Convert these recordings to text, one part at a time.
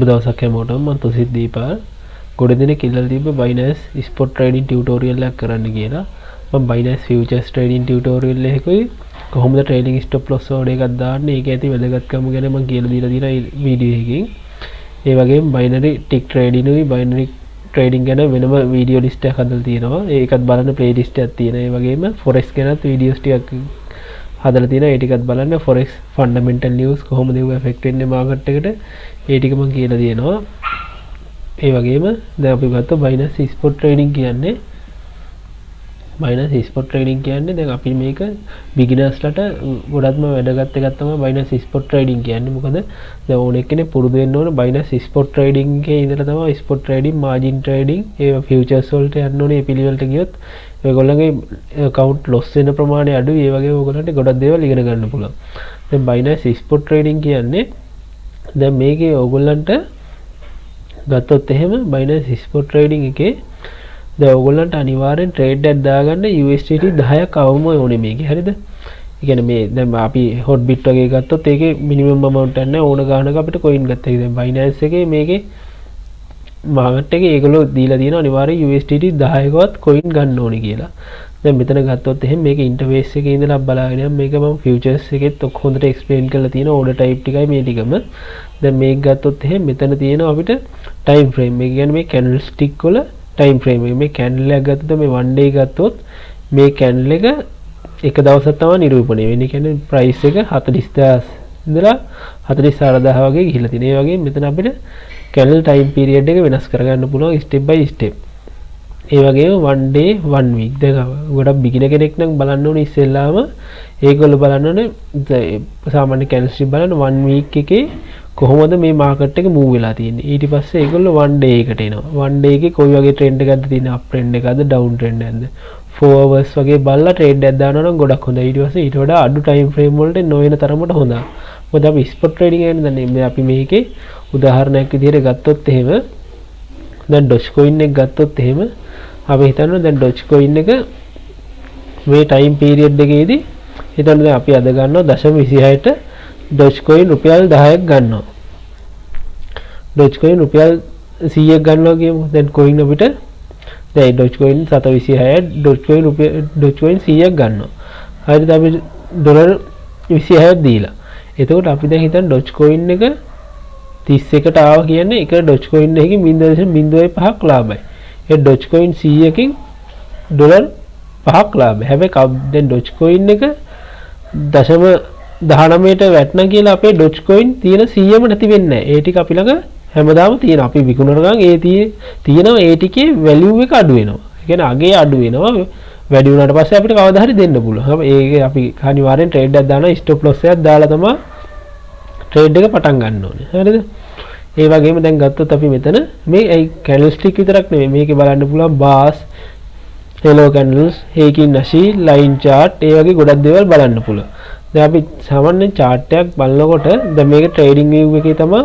දවසක් හැමෝටම මම තුසිත් දීපා ගොඩ දිනෙක ඉල්ලලා තිබ්බ Binance spot trading tutorial එකක් කරන්න කියලා. මම Binance futures trading tutorial එකකුයි කොහොමද trading stop loss order එකක් දාන්නේ ඒක ඇති වැදගත්කම ගැන මම කියලා දීලා තියෙනවා වීඩියෝ එකකින්. ඒ වගේම binary tick trading උයි binary trading ගැන වෙනම වීඩියෝ ලිස්ට් එකක් හදලා තියෙනවා. ඒකත් බලන්න playlist එකක් තියෙනවා. ඒ වගේම forex ගැනත් වීඩියෝස් ටිකක් හදලා තියෙනවා. ඒ ටිකත් බලන්න forex fundamental news කොහොමද ඒක affect වෙන්නේ market එකට ඒ ටික මම කියලා දෙනවා. ඒ වගේම දැන් අපි ගත්ත Binance spot trading කියන්නේ Binance spot trading කියන්නේ දැන් අපි මේක beginnersලට ගොඩක්ම වැදගත් එකක් තමයි Binance spot trading කියන්නේ. මොකද දැන් ඕන එක්කෙනෙක් පුරුදු වෙන්න ඕන Binance spot trading එකේ ඉඳලා තමයි spot trading, margin trading, ඒ futures වලට යන්න ඕනේ. මේ පිළිවෙලට ගියොත් ඔයගොල්ලන්ගේ account loss වෙන ප්‍රමාණය අඩුයි. ඒ වගේම ඔයගොල්ලන්ට ගොඩක් දේවල් ඉගෙන ගන්න පුළුවන්. දැන් Binance spot trading කියන්නේ දැන් මේකේ ඔයගොල්ලන්ට ගත්තොත් එහෙම Binance spot trading එකේ දැන් ඔයගොල්ලන්ට අනිවාර්යෙන් ට්‍රේඩ් එකක් දාගන්න USDT 10ක් අවම ඕනේ මේකේ. හරිද? ඒ කියන්නේ මේ දැන් අපි hotbit වගේ ගත්තොත් ඒකේ minimum amount එකක් නැහැ. ඕන ගානක අපිට coin ගත්ත එක. දැන් Binance එකේ මේකේ market එකේ ඒගොල්ලෝ දීලා තියෙන අනිවාර්යෙන් USDT 10කවත් coin ගන්න ඕනේ කියලා. දැන් මෙතන ගත්තොත් එහෙම මේකේ interface එකේ ඉඳලා බලාගෙන යන්න මේක මම futures එකෙත් හොඳට explain කරලා තියෙන order type ටිකයි මේ ටිකම. දැන් මේක ගත්තොත් එහෙම මෙතන තියෙනවා අපිට time frame. මේ කියන්නේ මේ candlestick වල time frame එක. මේ candle එක ගත්තොත් මේ one day ගත්තොත් මේ candle එක එක දවසක් තමයි නිරූපණය වෙන්නේ. කියන්නේ price එක 40000 ඉඳලා 44000 වගේ ගිහිල්ලා තියෙනවා. ඒ වගේම මෙතන අපිට candle time period එක වෙනස් කරගන්න පුළුවන් step by step. ඒ වගේම one day one week. දැන් ගොඩක් beginner කෙනෙක් නම් බලන්න ඕනේ ඉස්සෙල්ලාම ඒගොල්ලෝ බලන්න ඕනේ සාමාන්‍ය candlestick බලන්න one week එකේ කොහොමද මේ මාකට් එක මූව් වෙලා තියෙන්නේ. ඊට පස්සේ ඒගොල්ලෝ one day එකට එනවා. one day එකේ කොයි වගේ ට්‍රෙන්ඩ් එකක්ද තියෙන්නේ, up trend එකක්ද, down trend එකක්ද, 4 hours වගේ බලලා ට්‍රේඩ් එකක් දානවා නම් ගොඩක් හොඳයි. ඊට පස්සේ ඊට වඩා අඩු time frame වලට නොවන තරමට හොඳයි. මොකද අපි spot trading කියන්නේ දැන් අපි මේකේ උදාහරණයක් විදිහට ගත්තොත් එහෙම දැන් Dogecoin එක ගත්තොත් එහෙම අපි හිතනවා දැන් Dogecoin එක මේ time period එකේදී හිතන්න දැන් අපි අද ගන්නවා 0.26ට Dogecoin රුපියල් 10ක් ගන්නවා. Dogecoin රුපියල් 100ක් ගන්නවා කියමු. දැන් coin අපිට දැන් Dogecoin 726 Dogecoin 100ක් ගන්නවා. හරිද? අපි ඩොලර් 26ක් දීලා. එතකොට අපි දැන් හිතන්න Dogecoin එක 31කට ආවා කියන්නේ එක Dogecoin එකකින් 0.05ක් ලාභයි. ඒ Dogecoin 100කින් ඩොලර් 5ක් ලාභයි. හැබැයි දැන් Dogecoin එක 0.19ට වැටෙන කියලා අපේ Dogecoin තියෙන 100ම නැති වෙන්නේ නැහැ. ඒ ටික අපි ළඟ හැමදාම තියෙනවා. අපි විකුණන ගමන් ඒ තියෙනවා ඒ ටිකේ value එක අඩු වෙනවා. ඒ කියන්නේ අගේ අඩු වෙනවා. වැඩි වුණාට පස්සේ අපිට කවදා හරි දෙන්න පුළුවන්. ඒක අපි අනිවාර්යෙන් ට්‍රේඩ් එකක් දානවා. stop loss එකක් දාලා තමයි ට්‍රේඩ් එක පටන් ගන්න ඕනේ. හරිද? ඒ වගේම දැන් ගත්තොත් අපි මෙතන මේ candlestick විතරක් නෙමෙයි මේකේ බලන්න පුළුවන් bars, yellow candles, Heikin Nashi, line chart ඒ වගේ ගොඩක් දේවල් බලන්න පුළුවන්. දැන් අපි සාමාන්‍යයෙන් chart එකක් බලනකොට දැන් මේක trading view එකේ තමයි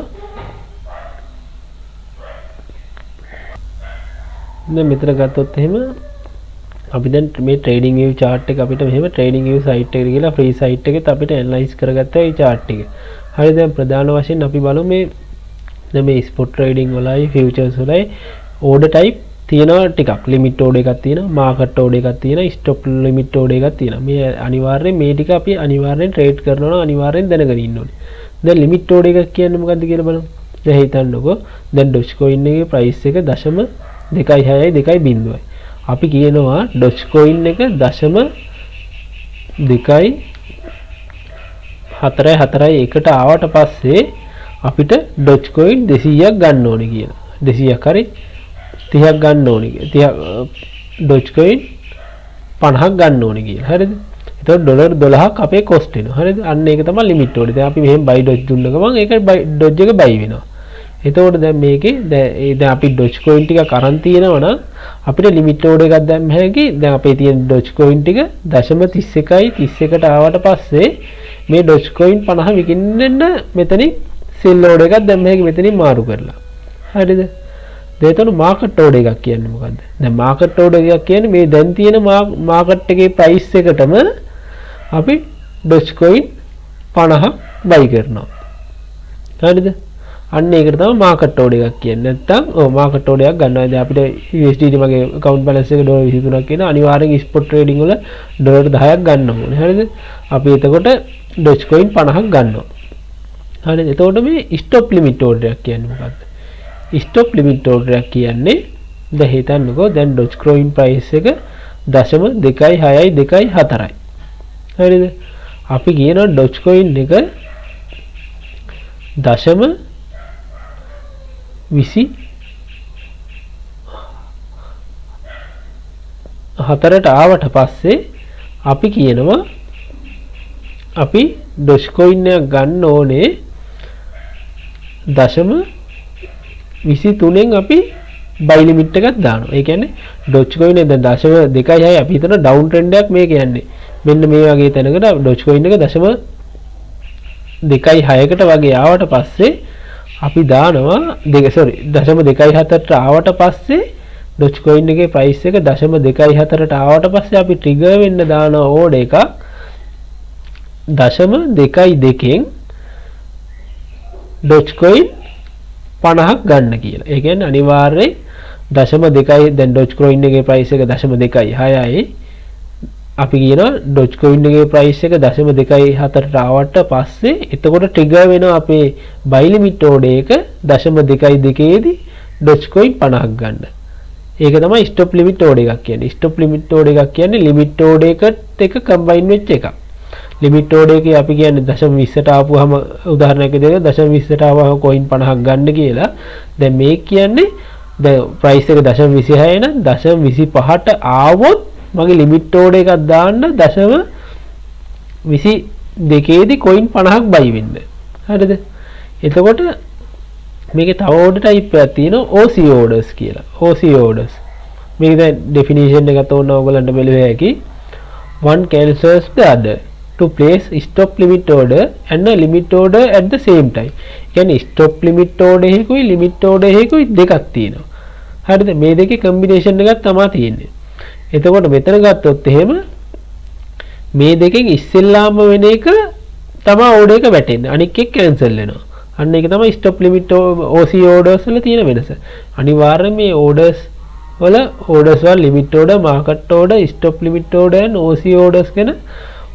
දැන් මෙතන ගත්තොත් එහෙම අපි දැන් මේ trading view chart එක අපිට මෙහෙම trading view site එකට ගිහලා free site එකෙත් අපිට analyze කරගත්තා මේ chart එක. හරි දැන් ප්‍රධාන වශයෙන් අපි බලමු මේ දැන් මේ spot trading වලයි futures වලයි order type තියෙනවා ටිකක්. limit order එකක් තියෙනවා, market order එකක් තියෙනවා, stop limit order එකක් තියෙනවා. මේ අනිවාර්යෙන් මේ ටික අපි අනිවාර්යෙන් trade කරනවා නම් අනිවාර්යෙන් දැනගෙන ඉන්න ඕනේ. දැන් limit order එකක් කියන්නේ මොකක්ද කියලා බලමු. දැන් හිතන්නකෝ දැන් Dogecoin එකේ price එක 0.26යි 2.0යි. අපි කියනවා Dogecoin එක 0.241ට ආවට පස්සේ අපිට Dogecoin 200ක් ගන්න ඕනේ කියලා. 200ක් හරි 30ක් ගන්න ඕනේ කියලා. 30 Dogecoin 50ක් ගන්න ඕනේ කියලා. හරිද? එතකොට ඩොලර් 12ක් අපේ cost වෙනවා. හරිද? අන්න ඒක තමයි limit order. දැන් අපි මෙහෙම buy Doge දුන්න ගමන් ඒක Doge එක buy වෙනවා. එතකොට දැන් මේකේ දැන් අපි Dogecoin ටිකක් අරන් තියෙනවා නම් අපිට limit order එකක් දැම්ම හැකි. දැන් අපේ තියෙන Dogecoin ටික 0.31ට ආවට පස්සේ මේ Dogecoin 50 විකිනෙන්න මෙතනින් sell order එකක් දැම්ම හැකි මෙතනින් මාරු කරලා. හරිද? දැන් market order එකක් කියන්නේ මොකද්ද? දැන් market order එකක් කියන්නේ මේ දැන් තියෙන market එකේ price එකටම අපි Dogecoin 50ක් buy කරනවා. හරිද? අන්න ඒකට තමයි මාකට් ඕඩර් එකක් කියන්නේ. නැත්තම් මාකට් ඕඩර් එකක් ගන්නවා. දැන් අපිට USDT මගේ account balance එක $23ක් කියන අනිවාර්යෙන් spot trading වල $10ක් ගන්න ඕනේ. හරිද? අපි එතකොට Dogecoin 50ක් ගන්නවා. හරිද? එතකොට මේ stop limit order එකක් කියන්නේ මොකක්ද? stop limit order එකක් කියන්නේ දැන් හිතන්නකෝ දැන් Dogecoin price එක 0.2624යි. හරිද? අපි කියනවා Dogecoin එක 0.24ට ආවට පස්සේ අපි කියනවා අපි Dogecoin එක ගන්න ඕනේ 0.23න් අපි buy limit එකක් දානවා. ඒ කියන්නේ Dogecoin එක දැන් 0.26 අපි හිතන down trend එකක් මේ කියන්නේ. මෙන්න මේ වගේ තැනකට Dogecoin එක 0.26කට වගේ ආවට පස්සේ අපි දානවා 0.24ට ආවට පස්සේ Dogecoin එකේ price එක 0.24ට ආවට පස්සේ අපි trigger වෙන්න දාන order එකක් 0.22න් Dogecoin 50ක් ගන්න කියලා. ඒ කියන්නේ අනිවාර්යයෙන් 0.2 දැන් Dogecoin එකේ price එක 0.26යි. අපි කියනවා Dogecoin එකේ price එක 0.24ට ආවට පස්සේ එතකොට trigger වෙනවා අපේ buy limit order එක 0.22ේදී Dogecoin 50ක් ගන්න. ඒක තමයි stop limit order එකක් කියන්නේ. stop limit order එකක් කියන්නේ limit order එකට එක combine වෙච්ච එකක්. limit order එකේ අපි කියන්නේ 0.20ට ආපුවාම උදාහරණයක් විදිහට 0.20ට ආවම coin 50ක් ගන්න කියලා. දැන් මේ කියන්නේ දැන් price එක 0.26 නම් 0.25ට ආවොත් මගේ limit order එකක් දාන්න 0.22ේදී coin 50ක් buy වෙන්න. හරිද? එතකොට මේකේ තව order type එකක් තියෙනවා OC orders කියලා. OC orders. මේක දැන් definition එකත් ඕන ඔයගලන්ට බලුවේ හැකි. One cancels the other to place stop limit order and a limit order at the same time. කියන්නේ stop limit order එකකුයි limit order එකකුයි දෙකක් තියෙනවා. හරිද? මේ දෙකේ combination එකක් තමයි තියෙන්නේ. එතකොට මෙතන ගත්තොත් එහෙම මේ දෙකෙන් ඉස්සෙල්ලාම වෙන එක තමයි order එක වැටෙන්නේ. අනික එක cancel වෙනවා. අන්න ඒක තමයි stop limit OC orders වල තියෙන වෙනස. අනිවාර්යයෙන් මේ orders වල limit order, market order, stop limit order and OC orders ගැන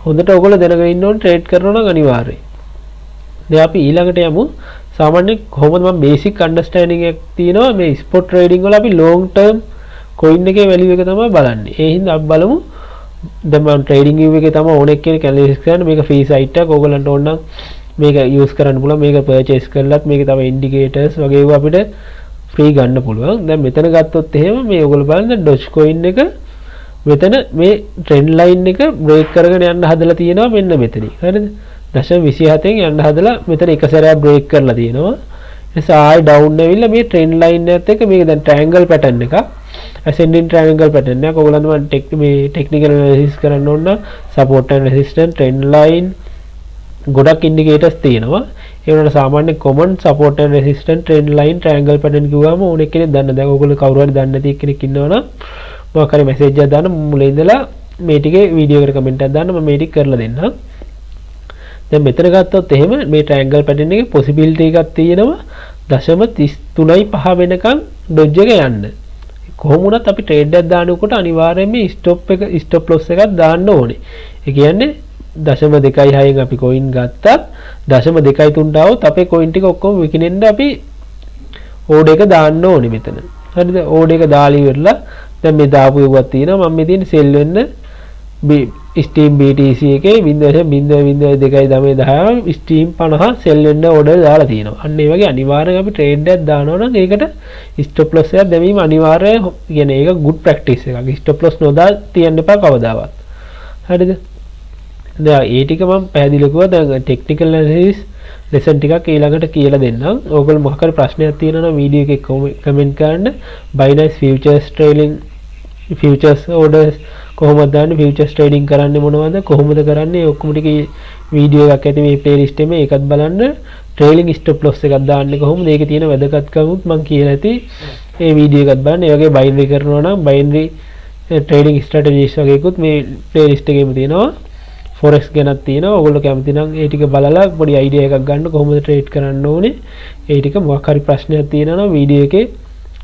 හොඳට ඔයගොල්ලෝ දැනගෙන ඉන්න ඕනේ ට්‍රේඩ් කරනවා නම් අනිවාර්යයෙන්. දැන් අපි ඊළඟට යමු. සාමාන්‍යයෙන් කොහොමද මම බේසික් අන්ඩර්ස්ටෑන්ඩින් එකක් තියෙනවා මේ ස්පොට් ට්‍රේඩින් වල අපි ලොන්ග් ටර්ම් coin එකේ වැලියු එක තමයි බලන්නේ. ඒ හින්දා අපි බලමු දැන් මම ට්‍රේඩින් view එකේ තමයි ඕනෙක් කෙනෙක් ඇනලිසිස් කරන්න මේක ෆ්‍රී සයිට් එකක්. ඕගලන්ට ඕන නම් මේක යූස් කරන්න පුළුවන්. මේක පර්චේස් කරලත් මේක තමයි ඉන්ඩිකේටර්ස් වගේ ඒවා අපිට ෆ්‍රී ගන්න පුළුවන්. දැන් මෙතන ගත්තොත් එහෙම මේ ඔයගොල්ලෝ බලන්න Dogecoin එක මෙතන මේ ට්‍රෙන්ඩ් ලයින් එක බ්‍රේක් කරගෙන යන්න හදලා තියෙනවා මෙන්න මෙතනින්. හරිද? 0.27න් යන්න හදලා මෙතන එක සැරයක් බ්‍රේක් කරලා තියෙනවා. එතකොට ආයි ඩවුන් ඇවිල්ලා මේ ට්‍රෙන්ඩ් ලයින් එකත් එක්ක මේක දැන් ට්‍රයැන්ගල් පැටර්න් එකක්. ascending triangle pattern එකක්. ඔයගොල්ලන්ට මම මේ ටෙක්නිකල් ඇනලිසිස් කරන්න ඕන නම් support and resistance, trend line ගොඩක් indicators තියෙනවා. ඒ වුණාට සාමාන්‍ය common support and resistance, trend line, triangle pattern කිව්වම ඕනෙක් කෙනෙක් දන්න. දැන් ඔයගොල්ලෝ කවුරු හරි දන්නේ නැති කෙනෙක් ඉන්නවනම් මොකක් හරි message එකක් දාන්න මුලින් ඉඳලා මේ ටිකේ වීඩියෝ එකට කමෙන්ට් එකක් දාන්න මම මේ ටික කරලා දෙන්නම්. දැන් මෙතන ගත්තොත් එහෙම මේ triangle pattern එකේ possibility එකක් තියෙනවා 0.33.5 වෙනකන් dodge එක යන්න. කොහොම වුණත් අපි ට්‍රේඩ් එකක් දානකොට අනිවාර්යයෙන්ම stop loss එකක් දාන්න ඕනේ. ඒ කියන්නේ 0.26න් අපි coin ගත්තත් 0.23ට આવොත් අපේ coin ටික ඔක්කොම විකිනෙන්න අපි order එක දාන්න ඕනේ මෙතන. හරිද? order එක දාලා ඉවරලා දැන් මේ දාපු එකක් තියෙනවා. මම මේ තියෙන sell වෙන්න steam BTC එකේ 0.02 steam 50 sell වෙන්න order දාලා තියෙනවා. අන්න ඒ වගේ අනිවාර්යයෙන් අපි trade එකක් දානවා නම් ඒකට stop loss එකක් දැමීම අනිවාර්යයෙන් කියන්නේ ඒක good practice එකක්. stop loss නොදා තියන්න එපා කවදාවත්. හරිද? දැන් ඒ ටික මම පැහැදිලිව කිව්වා. දැන් technical analysis lesson ටිකක් ඊළඟට කියලා දෙන්නම්. ඕගොල්ලෝ මොකක් හරි ප්‍රශ්නයක් තියෙනවා නම් වීඩියෝ එකේ comment කරන්න. Binance futures trailing futures orders කොහොමද දාන්නේ, futures trading කරන්නේ මොනවද, කොහොමද කරන්නේ, ඔක්කොම ටික වීඩියෝ එකක් ඇති මේ playlist එකේ ඒකත් බලන්න. trailing stop loss එකක් දාන්නේ කොහොමද, ඒකේ තියෙන වැදගත්කමුත් මම කියලා ඇති. ඒ වීඩියෝ එකත් බලන්න. ඒ වගේ binary කරනවා නම් binary trading strategies වගේකුත් මේ playlist එකේම තියෙනවා. ෆොරෙක්ස් ගැනත් තියෙනවා. ඔයගොල්ලෝ කැමති නම් ඒ ටික බලලා පොඩි අයිඩියා එකක් ගන්න කොහොමද ට්‍රේඩ් කරන්න ඕනේ. ඒ ටික මොකක් හරි ප්‍රශ්නයක් තියෙනවා නම් වීඩියෝ එකේ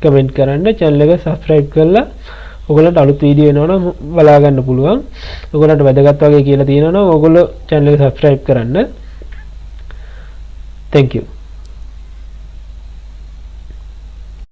කමෙන්ට් කරන්න. channel එක subscribe කරලා ඔයගොල්ලන්ට අලුත් වීඩියෝ එනවා නම් බලා ගන්න පුළුවන්. ඔයගොල්ලන්ට වැදගත් වගේ කියලා තියෙනවා නම් ඔයගොල්ලෝ channel එක subscribe කරන්න. Thank you.